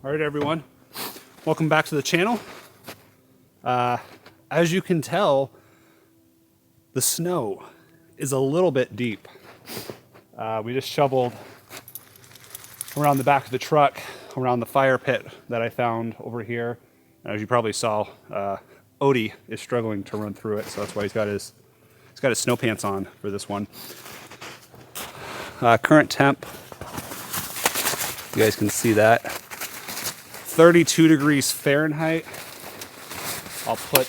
All right, everyone. Welcome back to the channel. As you can tell, the snow is a little bit deep. We just shoveled around the back of the truck, around the fire pit that I found over here. As you probably saw, Odi is struggling to run through it, so that's why he's got his snow pants on for this one. Current temp, you guys can see that, 32 degrees Fahrenheit. I'll put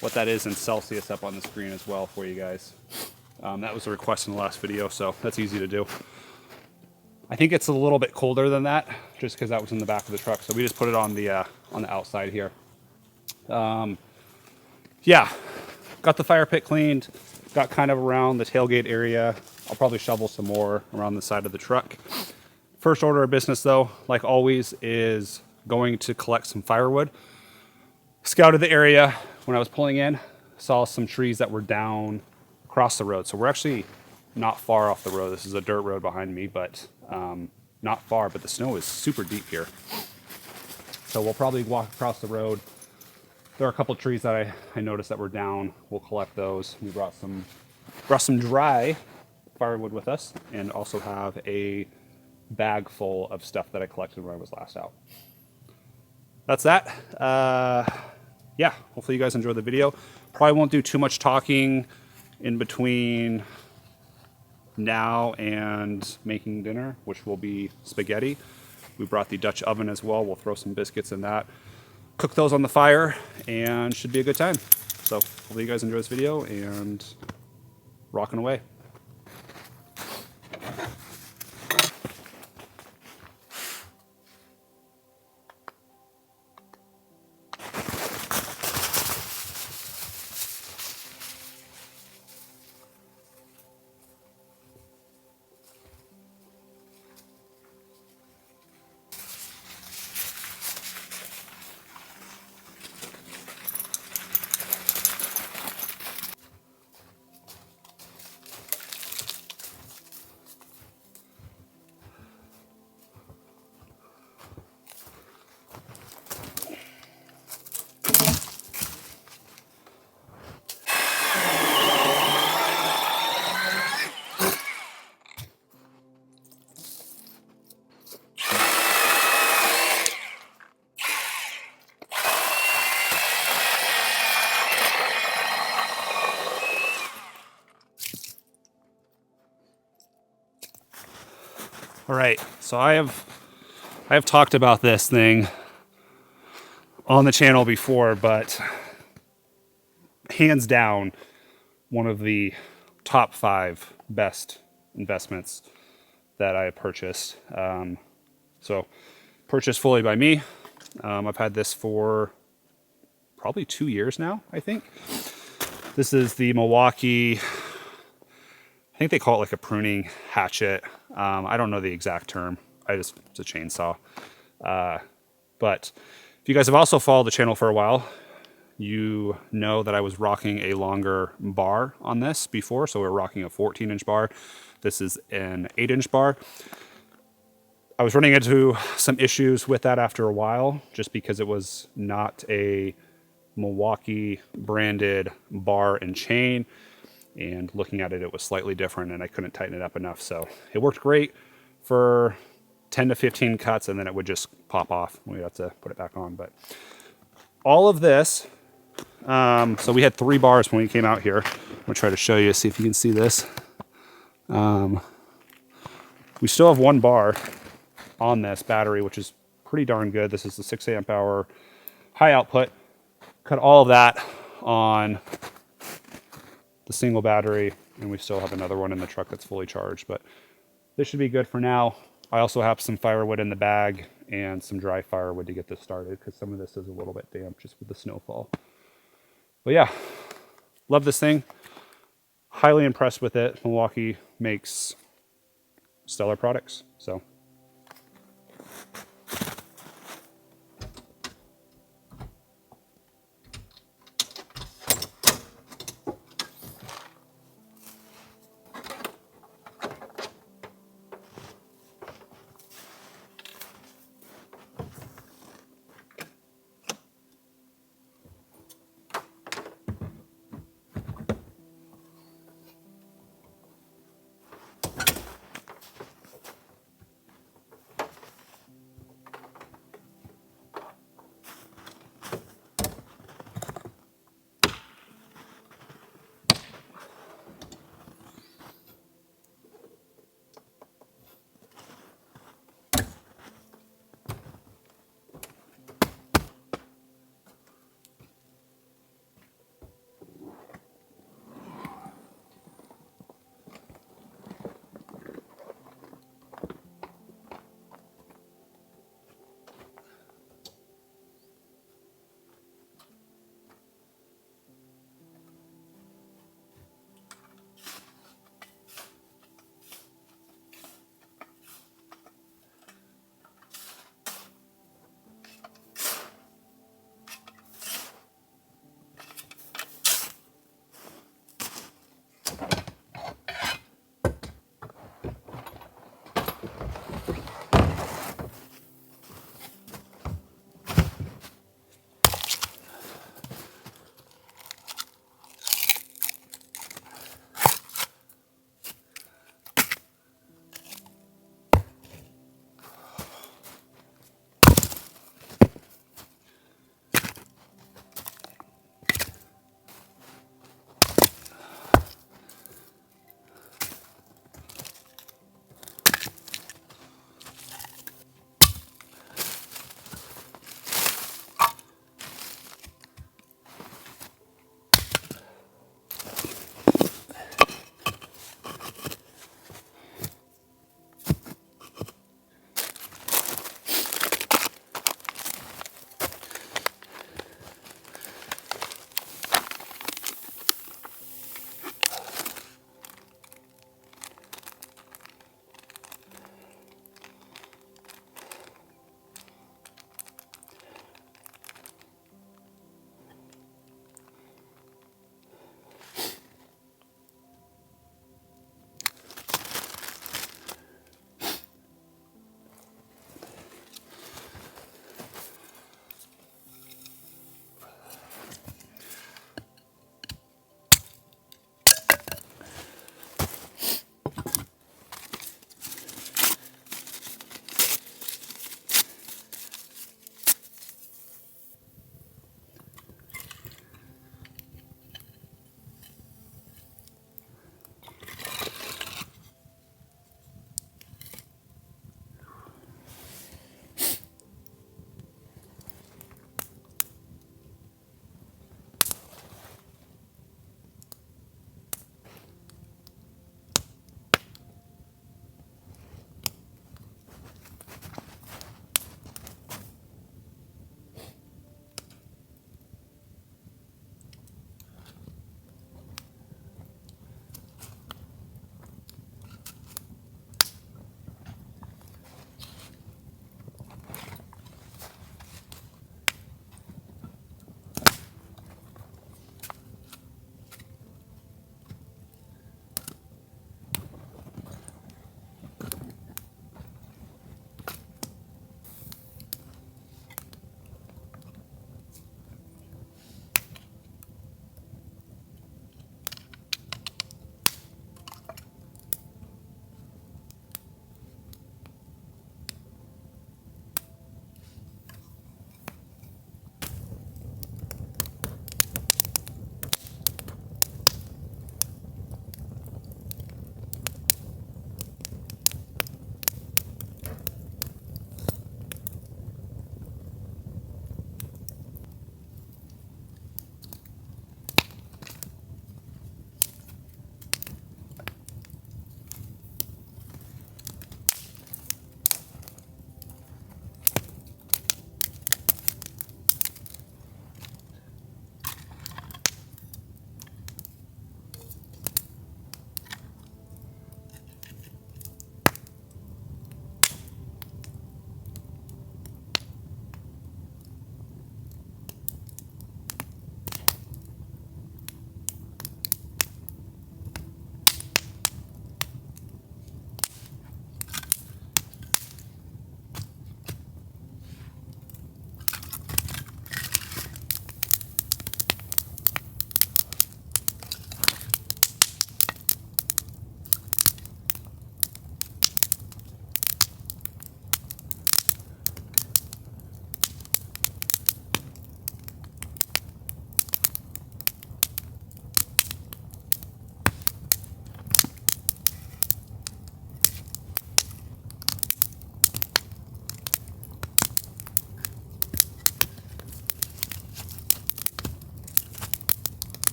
what that is in Celsius up on the screen as well for you guys. That was a request in the last video, so that's easy to do. I think it's a little bit colder than that, just because that was in the back of the truck. So we just put it on the outside here. Yeah, got the fire pit cleaned. Got kind of around the tailgate area. I'll probably shovel some more around the side of the truck. First order of business, though, like always, is going to collect some firewood. Scouted the area when I was pulling in, saw some trees that were down across the road. So we're actually not far off the road. This is a dirt road behind me, but not far, but the snow is super deep here. So we'll probably walk across the road. There are a couple trees that I noticed that were down. We'll collect those. We brought some dry firewood with us, and also have a bag full of stuff that I collected when I was last out. That's that. Yeah, hopefully you guys enjoyed the video. Probably won't do too much talking in between now and making dinner, which will be spaghetti. We brought the Dutch oven as well. We'll throw some biscuits in that. Cook those on the fire, and should be a good time. So hopefully you guys enjoy this video, and rocking away. All right, so I have talked about this thing on the channel before, but hands down, one of the top 5 best investments that I have purchased. So purchased fully by me. I've had this for probably 2 years now, I think. This is the Milwaukee, I think they call it like a pruning hatchet. I don't know the exact term. It's a chainsaw. But if you guys have also followed the channel for a while, you know that I was rocking a longer bar on this before. So we're rocking a 14-inch bar. This is an 8-inch bar. I was running into some issues with that after a while, just because it was not a Milwaukee branded bar and chain. And looking at it, it was slightly different, and I couldn't tighten it up enough. So it worked great for 10 to 15 cuts, and then it would just pop off. We'd have to put it back on. But all of this, so we had 3 bars when we came out here. I'm gonna try to show you, see if you can see this. We still have 1 bar on this battery, which is pretty darn good. This is the 6 amp hour high output. Cut all of that on the single battery, and we still have another one in the truck that's fully charged, but this should be good for now. I also have some firewood in the bag and some dry firewood to get this started, because some of this is a little bit damp just with the snowfall. But yeah, love this thing. Highly impressed with it. Milwaukee makes stellar products, so.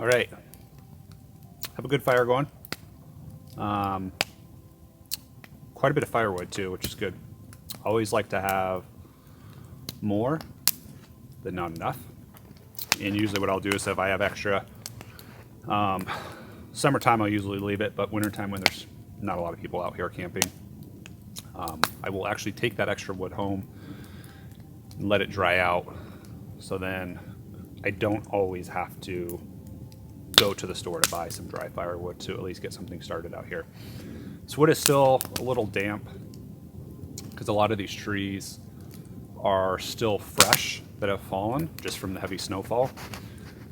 All right. Have a good fire going. Quite a bit of firewood too, which is good. Always like to have more than not enough. And usually what I'll do is if I have extra, summertime I'll usually leave it, but wintertime when there's not a lot of people out here camping, I will actually take that extra wood home and let it dry out. So then I don't always have to go to the store to buy some dry firewood to at least get something started out here. This wood is still a little damp because a lot of these trees are still fresh that have fallen just from the heavy snowfall.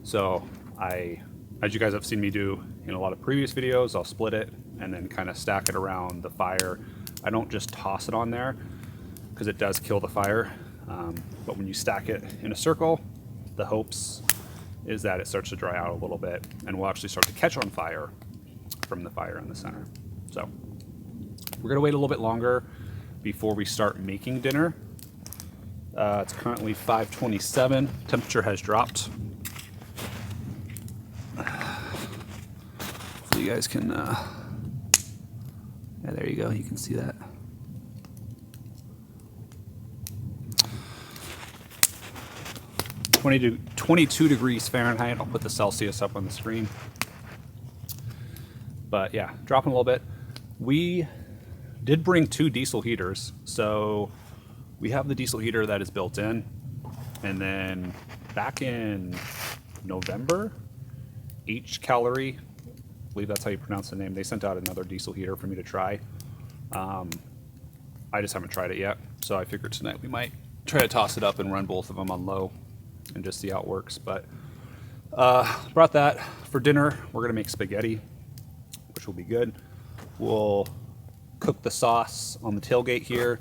So as you guys have seen me do in a lot of previous videos, I'll split it and then kind of stack it around the fire. I don't just toss it on there because it does kill the fire. But when you stack it in a circle, the hopes is that it starts to dry out a little bit and will actually start to catch on fire from the fire in the center. So we're gonna wait a little bit longer before we start making dinner. It's currently 5:27. Temperature has dropped. So you guys can, yeah, there you go. You can see that. To 22 degrees Fahrenheit. I'll put the Celsius up on the screen. But yeah, dropping a little bit. We did bring 2 diesel heaters. So we have the diesel heater that is built in. And then back in November, H Calorie, I believe that's how you pronounce the name, they sent out another diesel heater for me to try. I just haven't tried it yet. So I figured tonight we might try to toss it up and run both of them on low and just see how it works. But brought that for dinner. We're gonna make spaghetti, which will be good. We'll cook the sauce on the tailgate here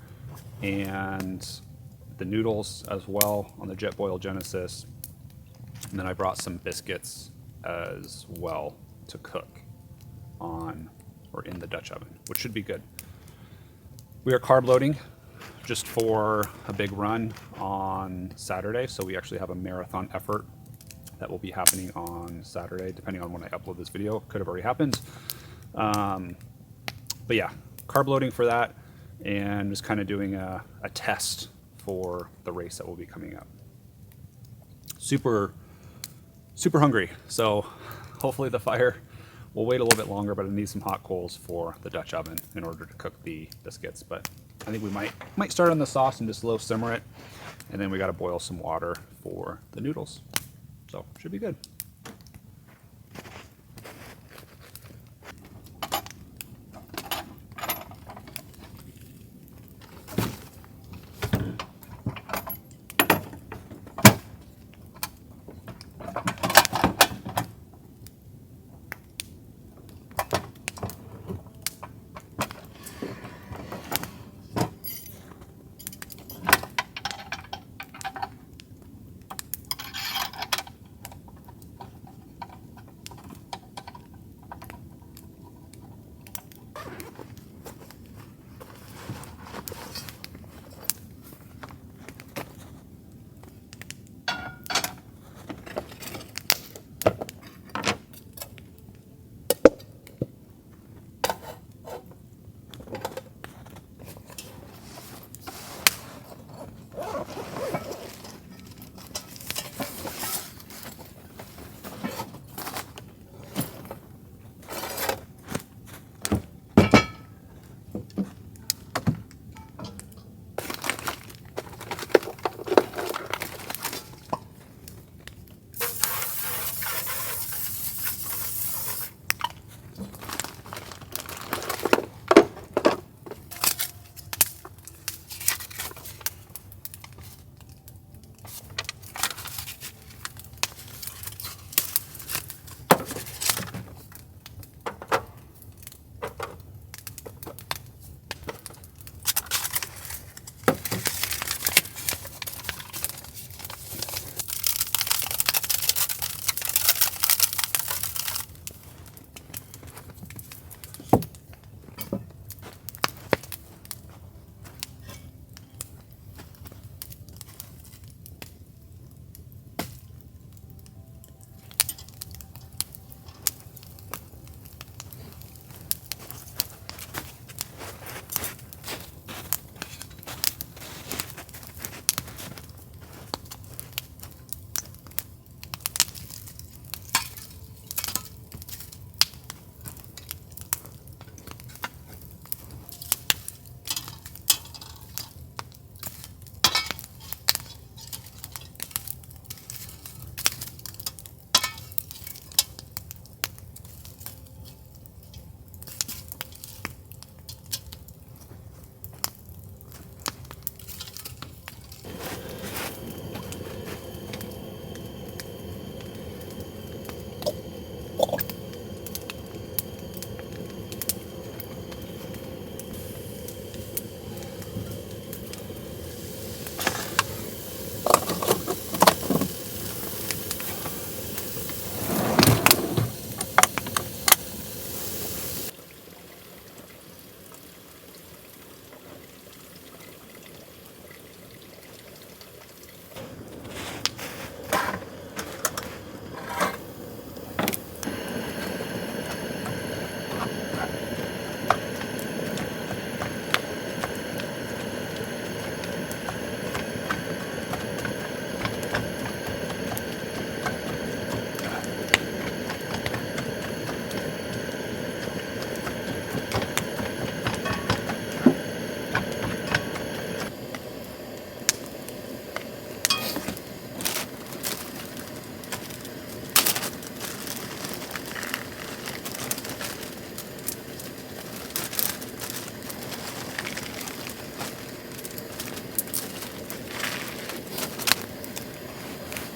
and the noodles as well on the Jetboil Genesis. And then I brought some biscuits as well to cook on or in the Dutch oven, which should be good. We are carb loading just for a big run on Saturday. So we actually have a marathon effort that will be happening on Saturday, depending on when I upload this video. Could have already happened. But yeah, carb loading for that and just kind of doing a test for the race that will be coming up. Super hungry. So hopefully the fire will wait a little bit longer, but I need some hot coals for the Dutch oven in order to cook the biscuits. But I think we might start on the sauce and just low simmer it. And then we got to boil some water for the noodles. So should be good.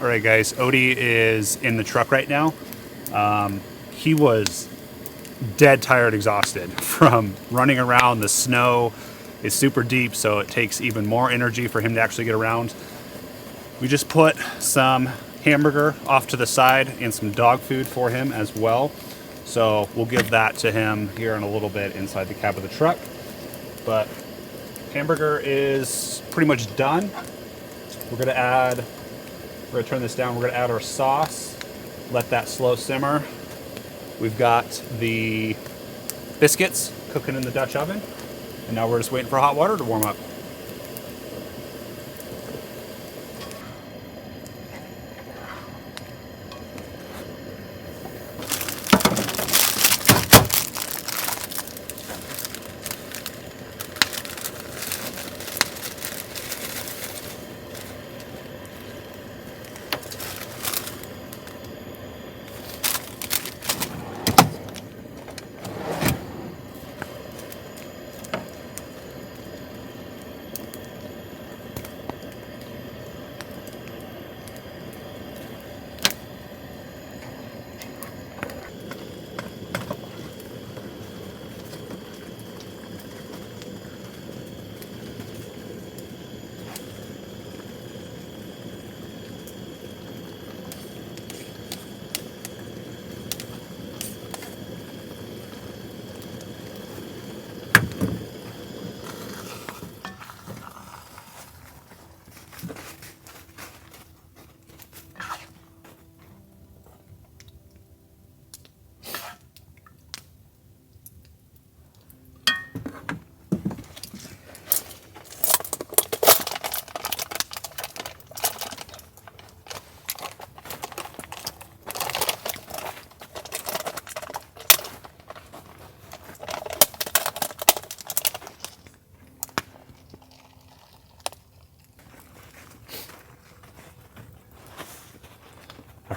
All right, guys, Odi is in the truck right now. He was dead tired, exhausted from running around. The snow is super deep, so it takes even more energy for him to actually get around. We just put some hamburger off to the side and some dog food for him as well. So we'll give that to him here in a little bit inside the cab of the truck. But hamburger is pretty much done. We're gonna turn this down. We're gonna add our sauce, let that slow simmer. We've got the biscuits cooking in the Dutch oven, and now we're just waiting for hot water to warm up.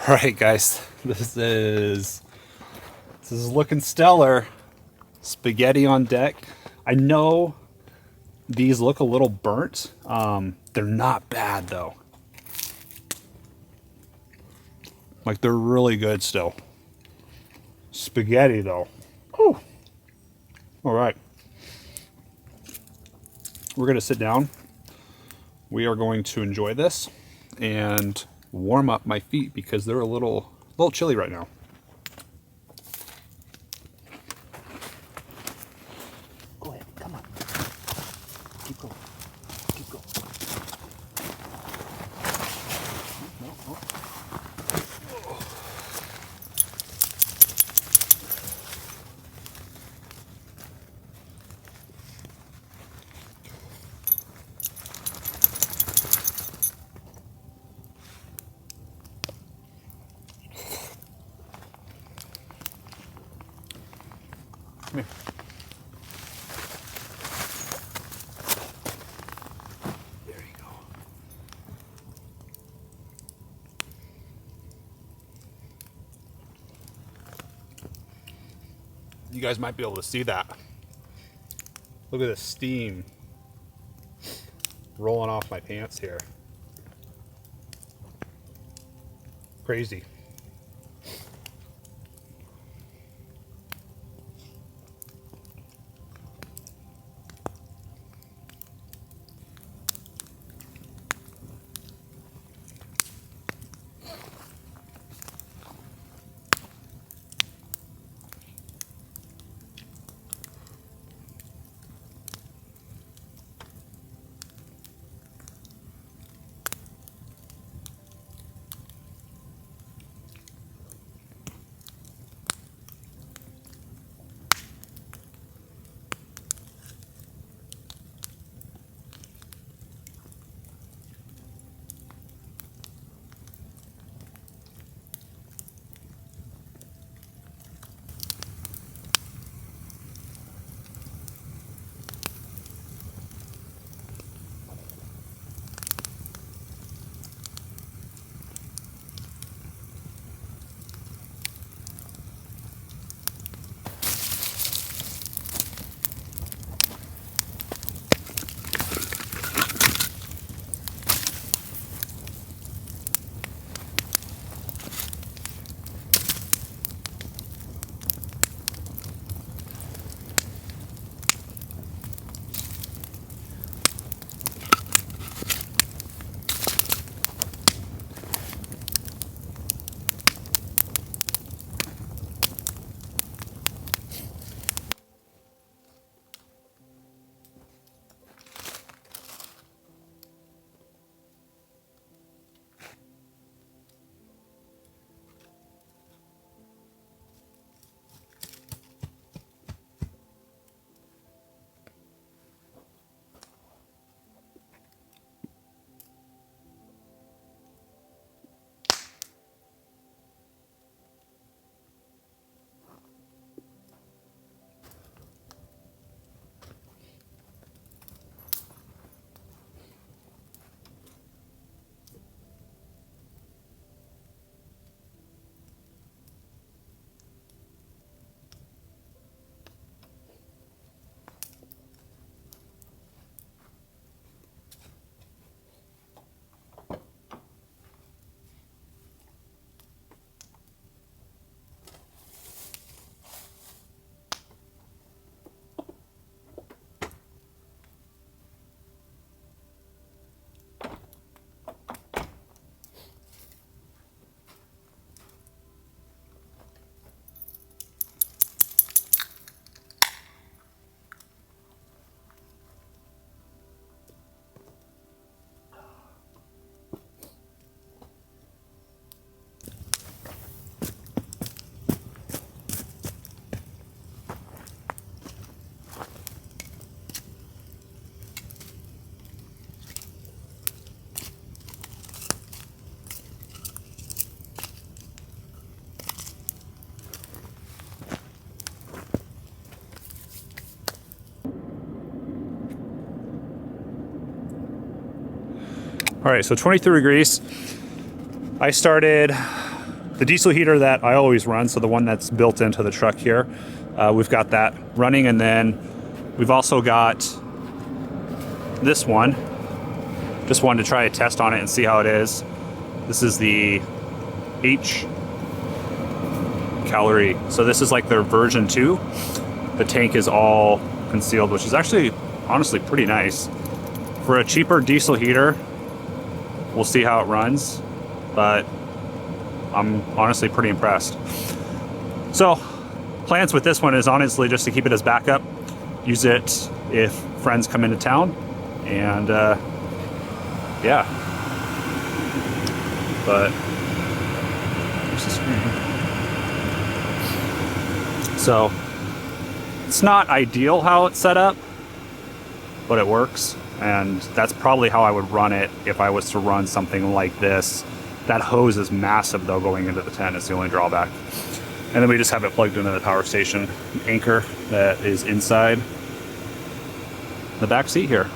All right, guys, this is looking stellar. Spaghetti on deck. I know these look a little burnt. They're not bad though. Like, they're really good still. Spaghetti though. Whew. All right. We're gonna sit down. We are going to enjoy this and warm up my feet because they're a little chilly right now. Go ahead, come on. Keep going. Keep going. No, no. Come here. There you go. You guys might be able to see that. Look at the steam rolling off my pants here. Crazy. All right, so 23 degrees. I started the diesel heater that I always run, so the one that's built into the truck here. We've got that running, and then we've also got this one. Just wanted to try a test on it and see how it is. This is the H calorie. So this is like their version 2. The tank is all concealed, which is actually honestly pretty nice. For a cheaper diesel heater, we'll see how it runs, but I'm honestly pretty impressed. So plans with this one is honestly just to keep it as backup, use it if friends come into town, and yeah. But here's the screen. So it's not ideal how it's set up, but it works. And that's probably how I would run it if I was to run something like this. That hose is massive though going into the tent. It's the only drawback. And then we just have it plugged into the power station anchor that is inside the back seat here.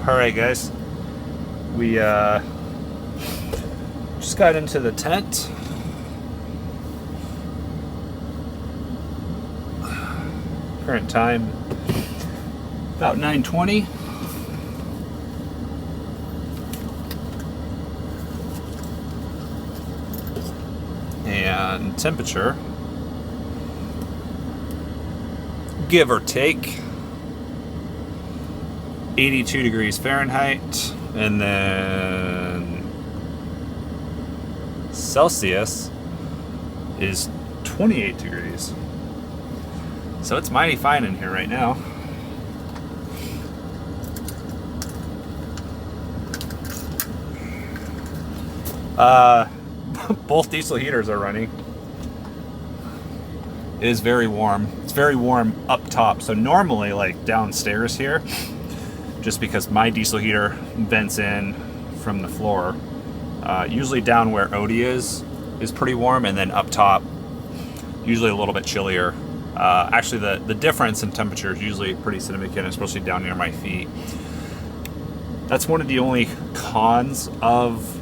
All right, guys, we just got into the tent. Current time about 9:20. And temperature, give or take, 82 degrees Fahrenheit, and then Celsius is 28 degrees. So it's mighty fine in here right now. Both diesel heaters are running. It is very warm. It's very warm up top. So normally, like downstairs here, just because my diesel heater vents in from the floor, usually down where Odi is pretty warm, and then up top, usually a little bit chillier. Actually, the difference in temperature is usually pretty significant, especially down near my feet. That's one of the only cons of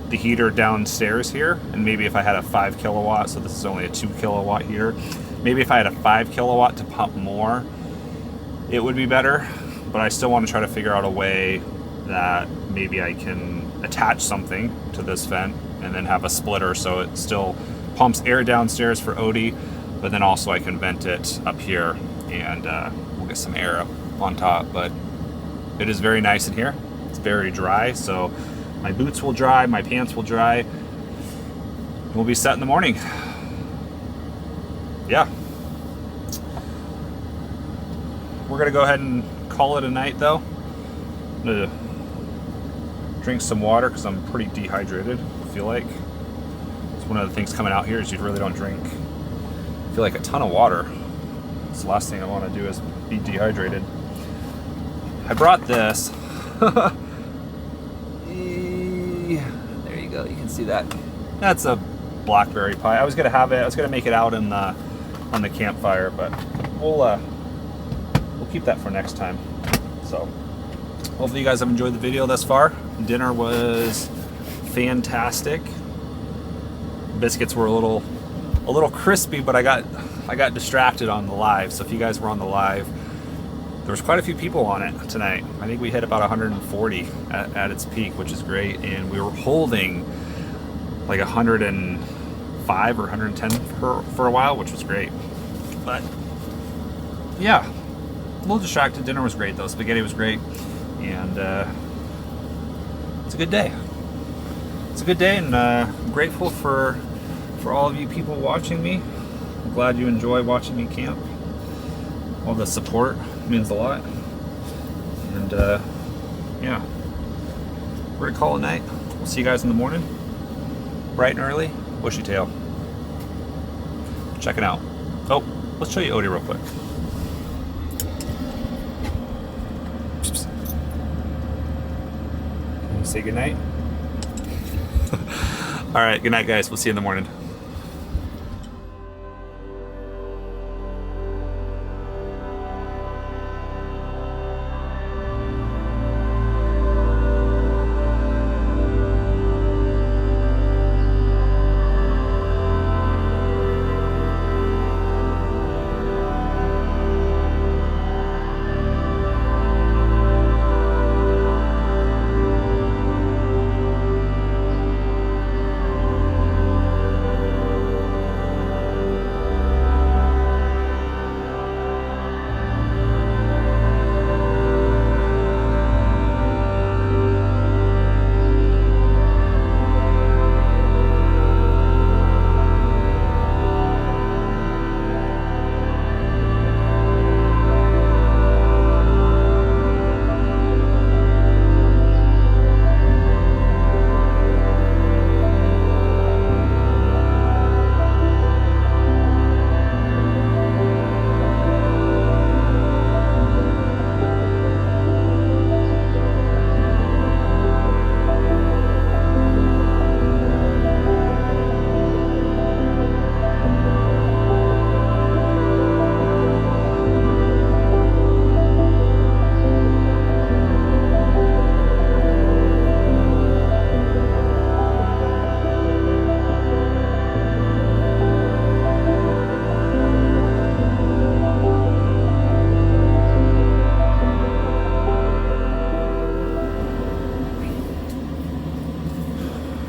the heater downstairs here, and maybe if I had a 5 kilowatt, so this is only a 2 kilowatt heater, maybe if I had a 5 kilowatt to pump more, it would be better. But I still want to try to figure out a way that maybe I can attach something to this vent and then have a splitter so it still pumps air downstairs for Odi, but then also I can vent it up here, and we'll get some air up on top. But it is very nice in here. It's very dry, so my boots will dry, my pants will dry. We'll be set in the morning. Yeah. We're gonna go ahead and call it a night though. I'm gonna drink some water because I'm pretty dehydrated, I feel like. It's one of the things coming out here is you really don't drink, I feel like, a ton of water. It's the last thing I want to do is be dehydrated. I brought this. There you go, you can see that. That's a blackberry pie. I was gonna make it out on the campfire, but we'll keep that for next time. So hopefully you guys have enjoyed the video thus far. Dinner was fantastic. Biscuits were a little crispy, but I got distracted on the live. So if you guys were on the live, there was quite a few people on it tonight. I think we hit about 140 at its peak, which is great. And we were holding like 105 or 110 for a while, which was great. But yeah, a little distracted. Dinner was great though. Spaghetti was great. And it's a good day. It's a good day, and I'm grateful for all of you people watching me. I'm glad you enjoy watching me camp. All the support means a lot. And yeah, we're gonna call it night. We'll see you guys in the morning, bright and early. Bushy tail. Check it out. Oh, let's show you Odi real quick. Can you say goodnight? All right, good night, guys. We'll see you in the morning.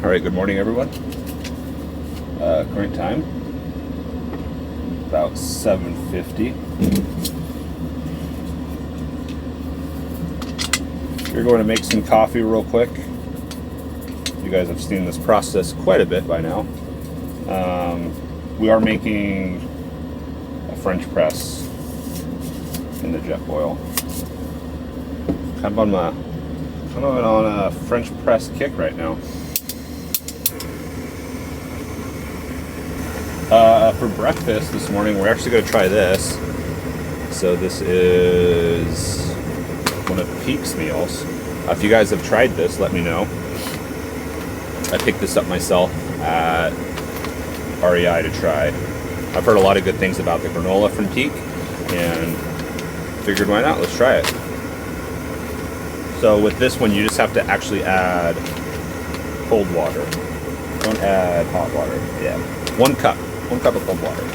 All right, good morning, everyone. Current time, about 7:50. We're going to make some coffee real quick. You guys have seen this process quite a bit by now. We are making a French press in the jet boil. Kind of on a French press kick right now. For breakfast this morning, we're actually going to try this. So this is one of Peak's meals. If you guys have tried this, let me know. I picked this up myself at REI to try. I've heard a lot of good things about the granola from Peak, and figured why not? Let's try it. So with this one, you just have to actually add cold water. Don't add hot water. Yeah, 1 cup of cold water.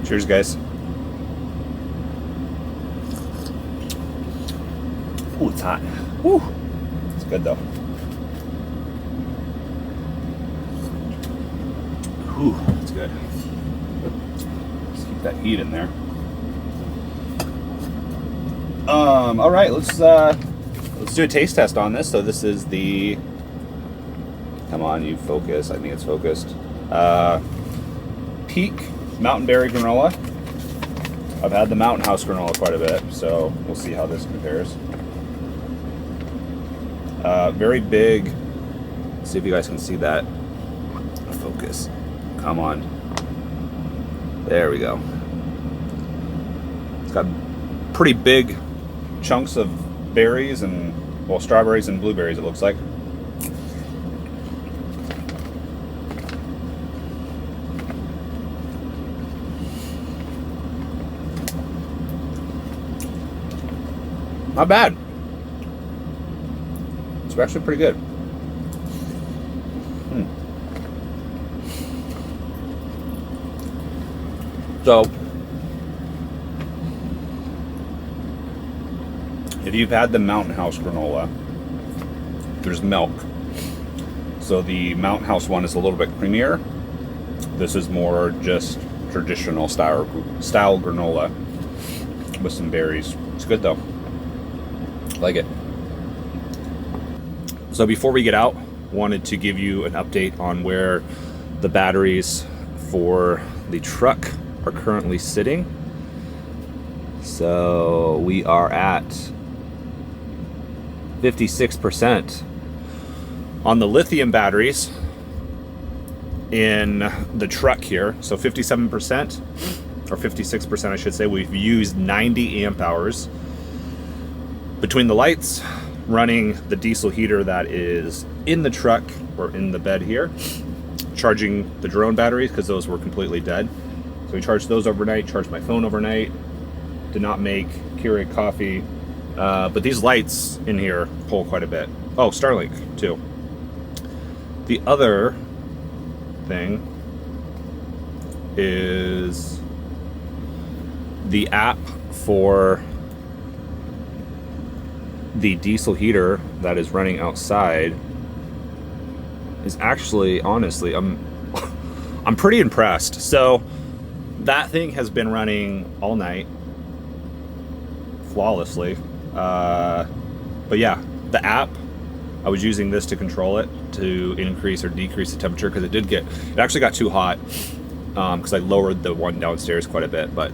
Cheers, guys. Ooh, it's hot. Woo. It's good though. Ooh, it's good. Let's keep that heat in there. All right, let's do a taste test on this. So this is the, come on, you focus. I think it's focused. Peak Mountain Berry Granola. I've had the Mountain House granola quite a bit, so we'll see how this compares. Very big. Let's see if you guys can see that. Focus. Come on. There we go. It's got pretty big chunks of berries and, well, strawberries and blueberries, it looks like. Not bad. It's actually pretty good. So, if you've had the Mountain House granola, there's milk. So the Mountain House one is a little bit creamier. This is more just traditional style granola with some berries. It's good though. Like it. So before we get out, wanted to give you an update on where the batteries for the truck are currently sitting. So we are at 56% on the lithium batteries in the truck here. So 57% or 56% I should say. We've used 90 amp hours between the lights, running the diesel heater that is in the truck or in the bed here, charging the drone batteries because those were completely dead. So we charged those overnight, charged my phone overnight, did not make Keurig coffee, but these lights in here pull quite a bit. Oh, Starlink too. The other thing is the app for the diesel heater that is running outside is actually, honestly, I'm pretty impressed. So that thing has been running all night flawlessly. But yeah, the app, I was using this to control it to increase or decrease the temperature because it actually got too hot because I lowered the one downstairs quite a bit, but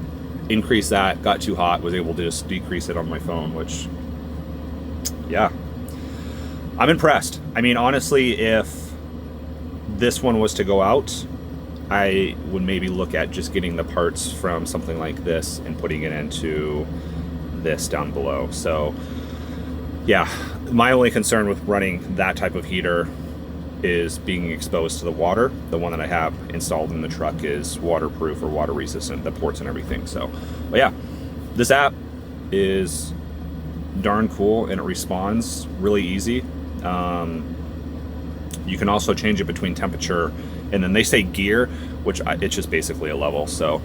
increased that, got too hot, was able to just decrease it on my phone, which, yeah, I'm impressed. I mean, honestly, if this one was to go out, I would maybe look at just getting the parts from something like this and putting it into this down below. So yeah, my only concern with running that type of heater is being exposed to the water. The one that I have installed in the truck is waterproof or water resistant, the ports and everything. So, but yeah, this app is darn cool and it responds really easy. You can also change it between temperature, and then they say gear, which it's just basically a level. So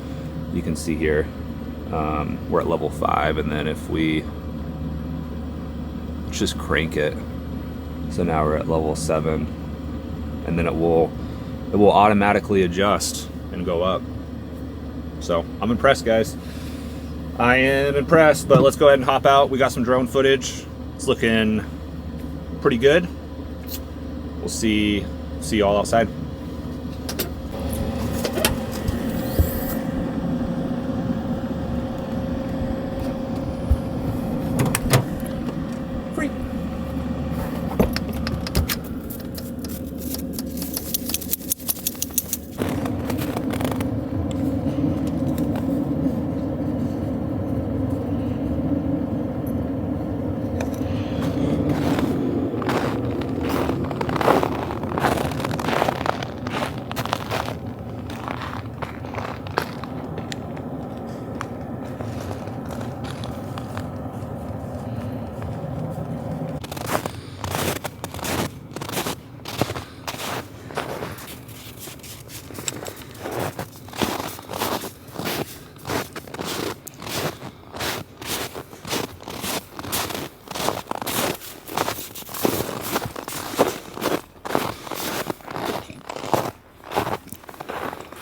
you can see here, we're at level 5, and then if we just crank it, so now we're at level 7, and then it will automatically adjust and go up. So I'm impressed, guys. I am impressed, but let's go ahead and hop out. We got some drone footage. It's looking pretty good. We'll see you all outside.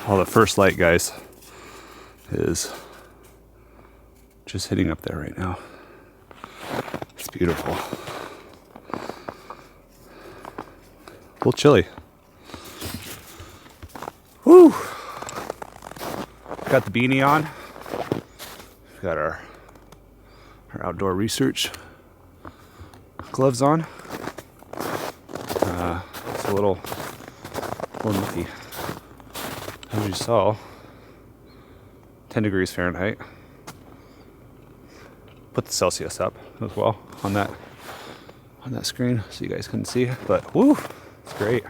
Oh, the first light, guys, is just hitting up there right now. It's beautiful. A little chilly. Whew. Got the beanie on. Got our outdoor research gloves on. It's a little nippy. As you saw, 10 degrees Fahrenheit. Put the Celsius up as well on that screen so you guys couldn't see. But woo, it's great.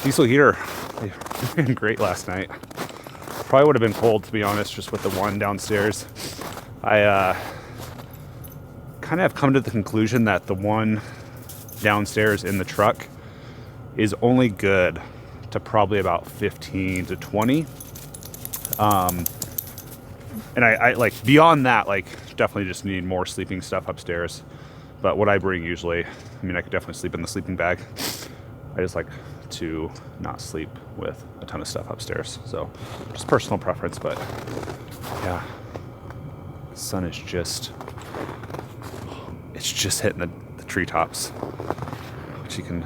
Diesel heater, they ran great last night. Probably would have been cold, to be honest, just with the one downstairs. I kind of have come to the conclusion that the one downstairs in the truck is only good to probably about 15 to 20. And I like beyond that, like definitely just need more sleeping stuff upstairs. But what I bring usually, I mean, I could definitely sleep in the sleeping bag. I just like to not sleep with a ton of stuff upstairs. So just personal preference, but yeah, the sun is just, it's just hitting the treetops, which you can,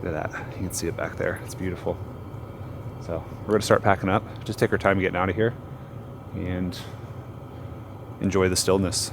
look at that. You can see it back there. It's beautiful. So we're gonna start packing up. Just take our time getting out of here and enjoy the stillness.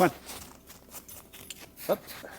Come on. Up.